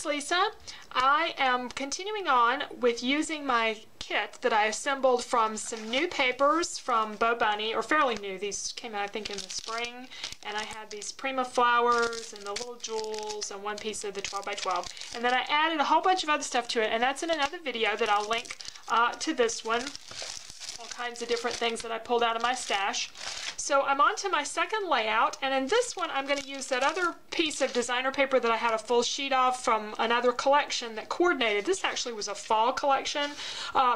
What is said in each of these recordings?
Lisa. I am continuing on with using my kit that I assembled from some new papers from Bo Bunny, or fairly new. These came out I think in the spring, and I had these Prima flowers and the little jewels and one piece of the 12 by 12, and then I added a whole bunch of other stuff to it, and that's in another video that I'll link to this one. All kinds of different things that I pulled out of my stash. So I'm on to my second layout, and in this one I'm going to use that other piece of designer paper that I had a full sheet of from another collection that coordinated. This actually was a fall collection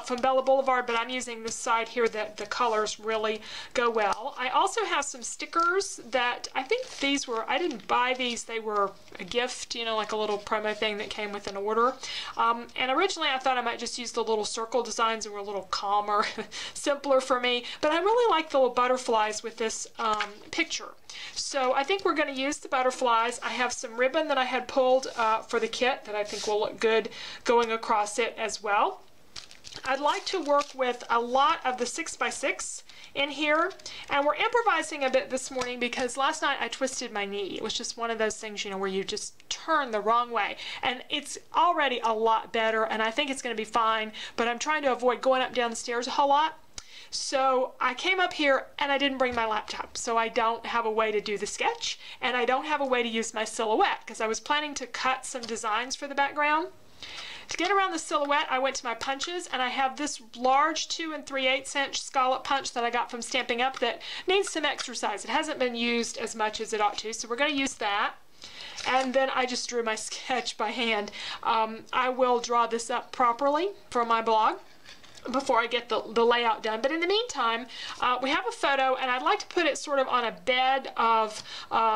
from Bella Boulevard, but I'm using this side here that the colors really go well. I also have some stickers that I think these were, I didn't buy these, they were a gift, you know, like a little promo thing that came with an order. And originally I thought I might just use the little circle designs that were a little calmer, simpler for me, but I really like the little butterflies with this picture. So I think we're going to use the butterflies. I have some ribbon that I had pulled for the kit that I think will look good going across it as well. I'd like to work with a lot of the 6x6 in here, and we're improvising a bit this morning because last night I twisted my knee. It was just one of those things, you know, where you just turn the wrong way, and it's already a lot better, and I think it's going to be fine, but I'm trying to avoid going up down the stairs a whole lot. So I came up here and I didn't bring my laptop, so I don't have a way to do the sketch, and I don't have a way to use my silhouette because I was planning to cut some designs for the background. To get around the silhouette, I went to my punches, and I have this large 2 3/8 inch scallop punch that I got from Stampin' Up! That needs some exercise. It hasn't been used as much as it ought to, so we're going to use that. And then I just drew my sketch by hand. I will draw this up properly for my blog before I get the layout done. But in the meantime, we have a photo, and I'd like to put it sort of on a bed of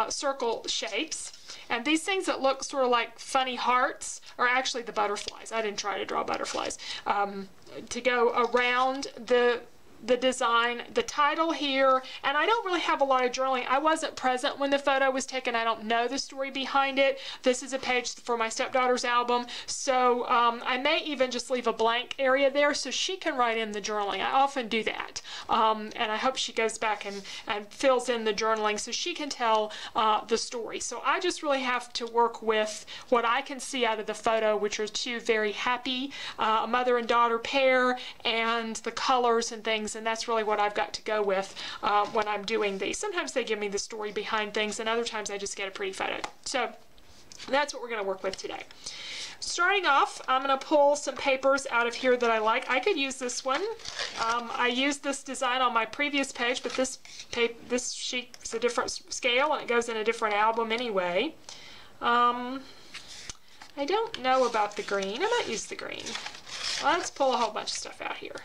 circle shapes. And these things that look sort of like funny hearts are actually the butterflies. I didn't try to draw butterflies. To go around the design, the title here, and I don't really have a lot of journaling. I wasn't present when the photo was taken. I don't know the story behind it. This is a page for my stepdaughter's album, so I may even just leave a blank area there so she can write in the journaling. I often do that, and I hope she goes back and fills in the journaling so she can tell the story. So I just really have to work with what I can see out of the photo, which are two very happy mother and daughter pair, and the colors and things. And that's really what I've got to go with when I'm doing these. Sometimes they give me the story behind things, and other times I just get a pretty photo. So that's what we're going to work with today. Starting off, I'm going to pull some papers out of here that I like. I could use this one. I used this design on my previous page, but this sheet is a different scale, and it goes in a different album anyway. I don't know about the green. I might use the green. Let's pull a whole bunch of stuff out here.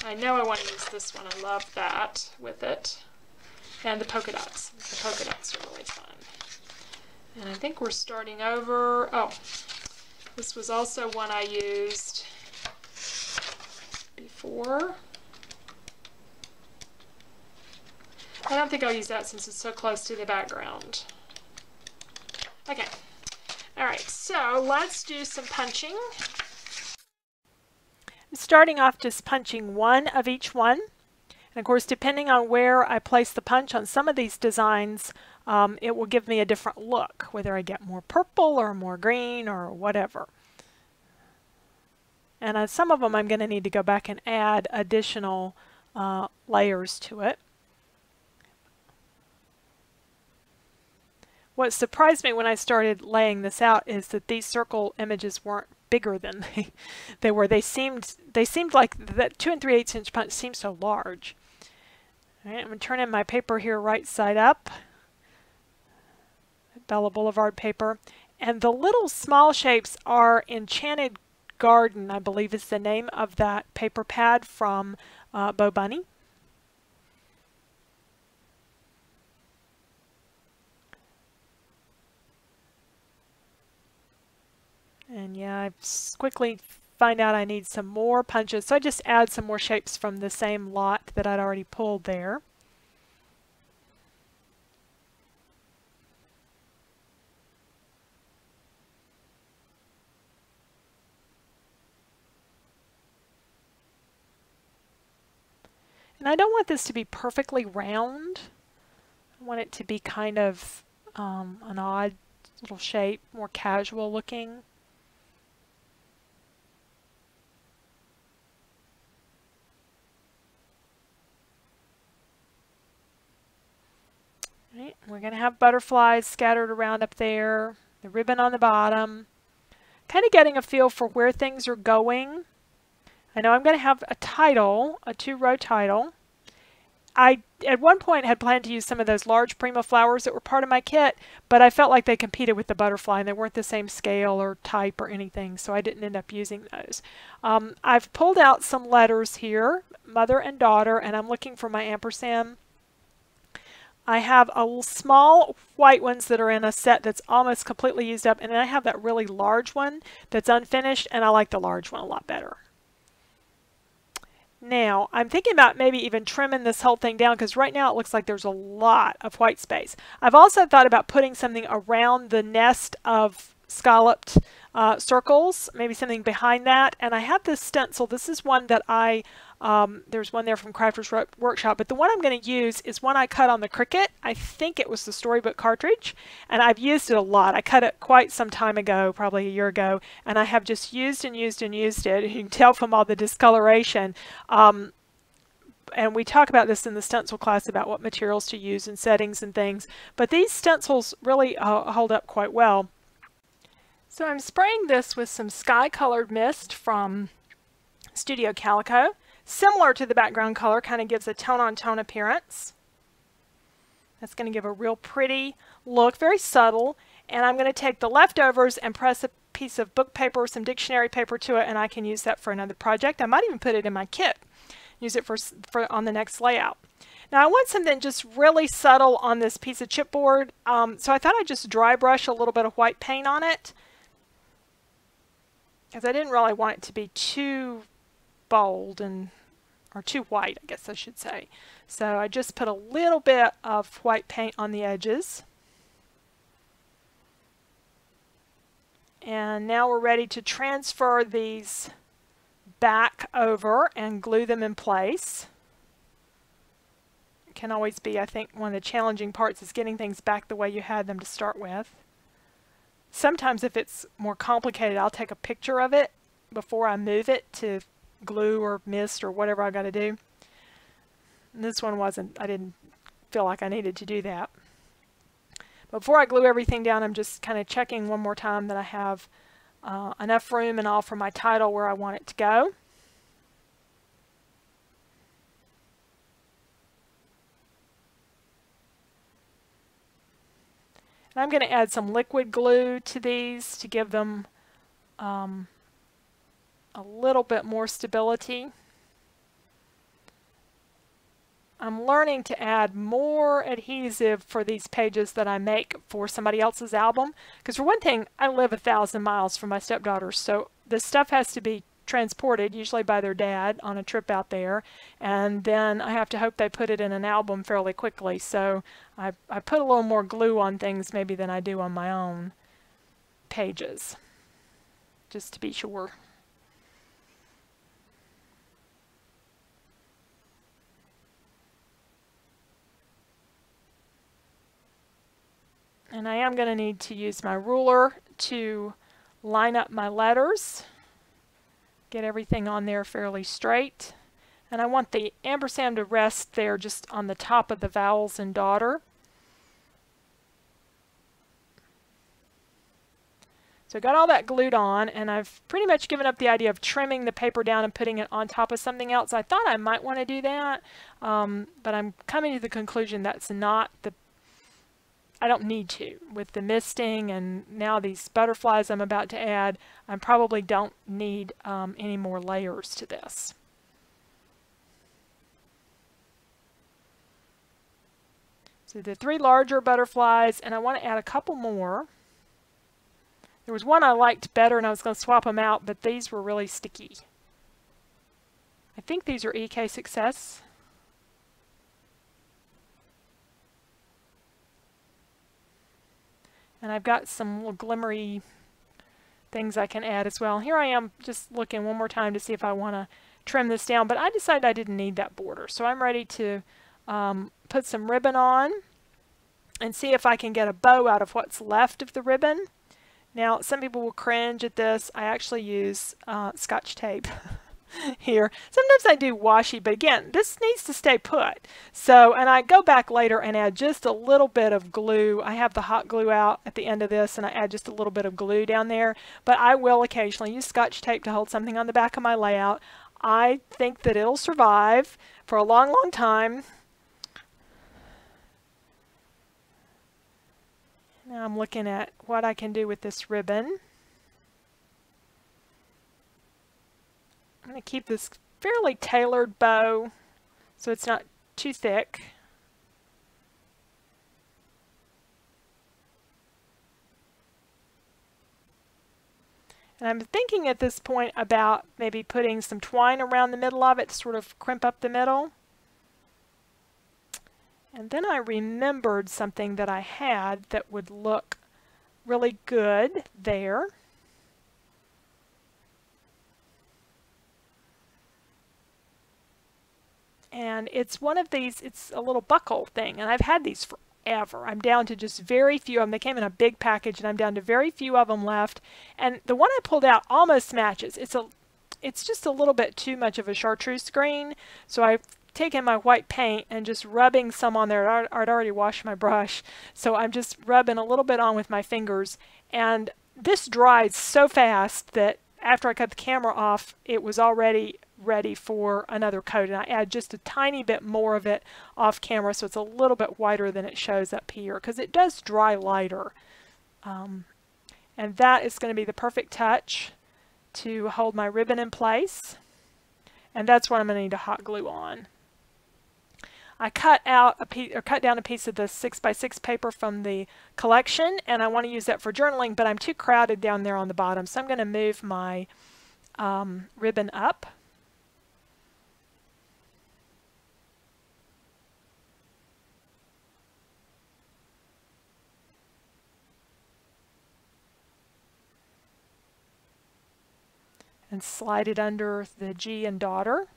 I know I want to use this one. I love that with it. And the polka dots. The polka dots are really fun. And I think we're starting over. Oh, this was also one I used before. I don't think I'll use that since it's so close to the background. Okay. All right, so let's do some punching. Starting off just punching one of each one. And of course, depending on where I place the punch on some of these designs, it will give me a different look, whether I get more purple or more green or whatever. And on some of them, I'm going to need to go back and add additional layers to it. What surprised me when I started laying this out is that these circle images weren't bigger than they were. They seemed like that 2 3/8 inch punch seemed so large. All right, I'm going to turn in my paper here right side up. Bella Boulevard paper. And the little small shapes are Enchanted Garden, I believe is the name of that paper pad from Bo Bunny. And yeah, I quickly find out I need some more punches, so I just add some more shapes from the same lot that I'd already pulled there. And I don't want this to be perfectly round. I want it to be kind of an odd little shape, more casual looking. Right, we're going to have butterflies scattered around up there, the ribbon on the bottom, kind of getting a feel for where things are going. I know I'm going to have a title, a 2-row title. I, at one point, had planned to use some of those large Prima flowers that were part of my kit, but I felt like they competed with the butterfly and they weren't the same scale or type or anything, so I didn't end up using those. I've pulled out some letters here, mother and daughter, and I'm looking for my ampersand. I have a small white ones that are in a set that's almost completely used up, and then I have that really large one that's unfinished, and I like the large one a lot better. Now, I'm thinking about maybe even trimming this whole thing down because right now it looks like there's a lot of white space. I've also thought about putting something around the nest of scalloped circles, maybe something behind that. And I have this stencil. This is one that there's one there from Crafter's Workshop, but the one I'm going to use is one I cut on the Cricut. I think it was the Storybook cartridge, and I've used it a lot. I cut it quite some time ago, probably a year ago, and I have just used and used and used it. You can tell from all the discoloration. And we talk about this in the stencil class about what materials to use and settings and things, but these stencils really hold up quite well. So I'm spraying this with some sky colored mist from Studio Calico. Similar to the background color, kind of gives a tone-on-tone appearance. That's going to give a real pretty look, very subtle. And I'm going to take the leftovers and press a piece of book paper, some dictionary paper to it, and I can use that for another project. I might even put it in my kit, use it for on the next layout. Now I want something just really subtle on this piece of chipboard, so I thought I'd just dry brush a little bit of white paint on it, because I didn't really want it to be too bold or too white, I guess I should say. So I just put a little bit of white paint on the edges. And now we're ready to transfer these back over and glue them in place. It can always be, I think, one of the challenging parts is getting things back the way you had them to start with. Sometimes if it's more complicated, I'll take a picture of it before I move it to glue or mist or whatever I got to do. And this one wasn't, I didn't feel like I needed to do that. But before I glue everything down, I'm just kind of checking one more time that I have enough room and all for my title where I want it to go. And I'm going to add some liquid glue to these to give them a little bit more stability. I'm learning to add more adhesive for these pages that I make for somebody else's album, because for one thing, I live 1,000 miles from my stepdaughters, so this stuff has to be transported, usually by their dad on a trip out there, and then I have to hope they put it in an album fairly quickly, so I put a little more glue on things maybe than I do on my own pages, just to be sure. And I am going to need to use my ruler to line up my letters, get everything on there fairly straight. And I want the ampersand to rest there just on the top of the vowels in daughter. So I got all that glued on, and I've pretty much given up the idea of trimming the paper down and putting it on top of something else. I thought I might want to do that, but I'm coming to the conclusion that's not the I don't need to. With the misting and now these butterflies I'm about to add, I probably don't need any more layers to this. So the 3 larger butterflies, and I want to add a couple more. There was one I liked better and I was going to swap them out, but these were really sticky. I think these are EK Success. And I've got some little glimmery things I can add as well. Here I am just looking one more time to see if I want to trim this down, but I decided I didn't need that border. So I'm ready to put some ribbon on. and see if I can get a bow out of what's left of the ribbon. Now, some people will cringe at this. I actually use Scotch tape here. Sometimes I do washi, but again, this needs to stay put. So, and I go back later and add just a little bit of glue. I have the hot glue out at the end of this, and I add just a little bit of glue down there. But I will occasionally use Scotch tape to hold something on the back of my layout. I think that it'll survive for a long, long time. Now I'm looking at what I can do with this ribbon. I'm going to keep this fairly tailored bow so it's not too thick. And I'm thinking at this point about maybe putting some twine around the middle of it to sort of crimp up the middle. And then I remembered something that I had that would look really good there. And it's one of these, it's a little buckle thing, and I've had these forever. I'm down to just very few of them. They came in a big package, and I'm down to very few of them left. And the one I pulled out almost matches. It's just a little bit too much of a chartreuse green, so I've taken my white paint and just rubbing some on there. I'd already washed my brush, so I'm just rubbing a little bit on with my fingers. And this dried so fast that after I cut the camera off, it was already ready for another coat, and I add just a tiny bit more of it off camera so it's a little bit whiter than it shows up here, because it does dry lighter. And that is going to be the perfect touch to hold my ribbon in place, and that's what I'm going to need to hot glue on. I cut out a piece, or cut down a piece of the 6x6 paper from the collection, and I want to use that for journaling, but I'm too crowded down there on the bottom, so I'm going to move my ribbon up. And slide it under the G and daughter.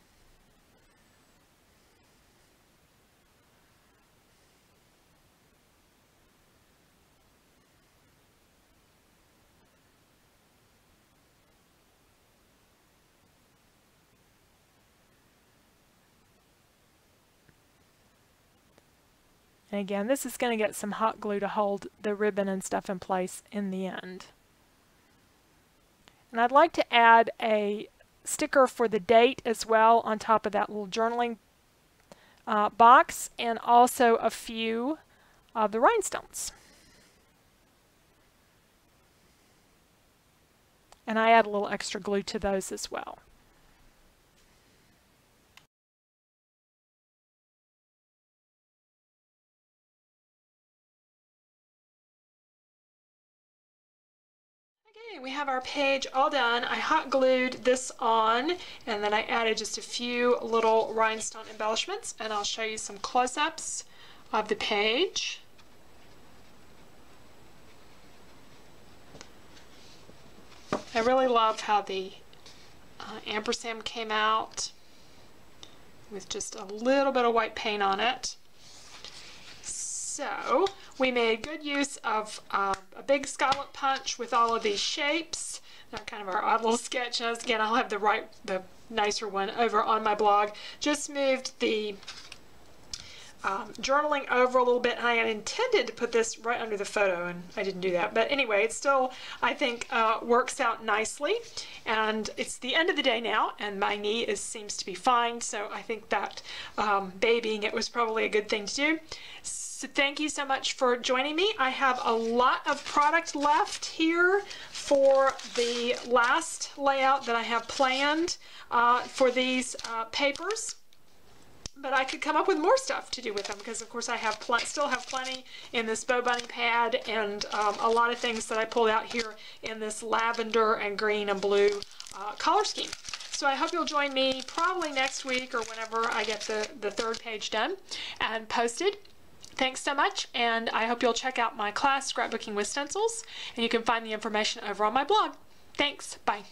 And again, this is going to get some hot glue to hold the ribbon and stuff in place in the end. And I'd like to add a sticker for the date as well on top of that little journaling box, and also a few of the rhinestones. And I add a little extra glue to those as well. We have our page all done. I hot glued this on, and then I added just a few little rhinestone embellishments, and I'll show you some close-ups of the page. I really love how the ampersand came out with just a little bit of white paint on it. So we made good use of a big scallop punch with all of these shapes. Now kind of our odd little sketch. And again, I'll have the nicer one over on my blog. Just moved the journaling over a little bit, and I had intended to put this right under the photo, and I didn't do that. But anyway, it still, I think, works out nicely. And it's the end of the day now, and my knee seems to be fine, so I think that babying it was probably a good thing to do. So thank you so much for joining me. I have a lot of product left here for the last layout that I have planned for these papers. But I could come up with more stuff to do with them, because of course I have still have plenty in this bow bunny pad, and a lot of things that I pulled out here in this lavender and green and blue color scheme. So I hope you'll join me probably next week or whenever I get the third page done and posted. Thanks so much, and I hope you'll check out my class, Scrapbooking with Stencils, and you can find the information over on my blog. Thanks. Bye.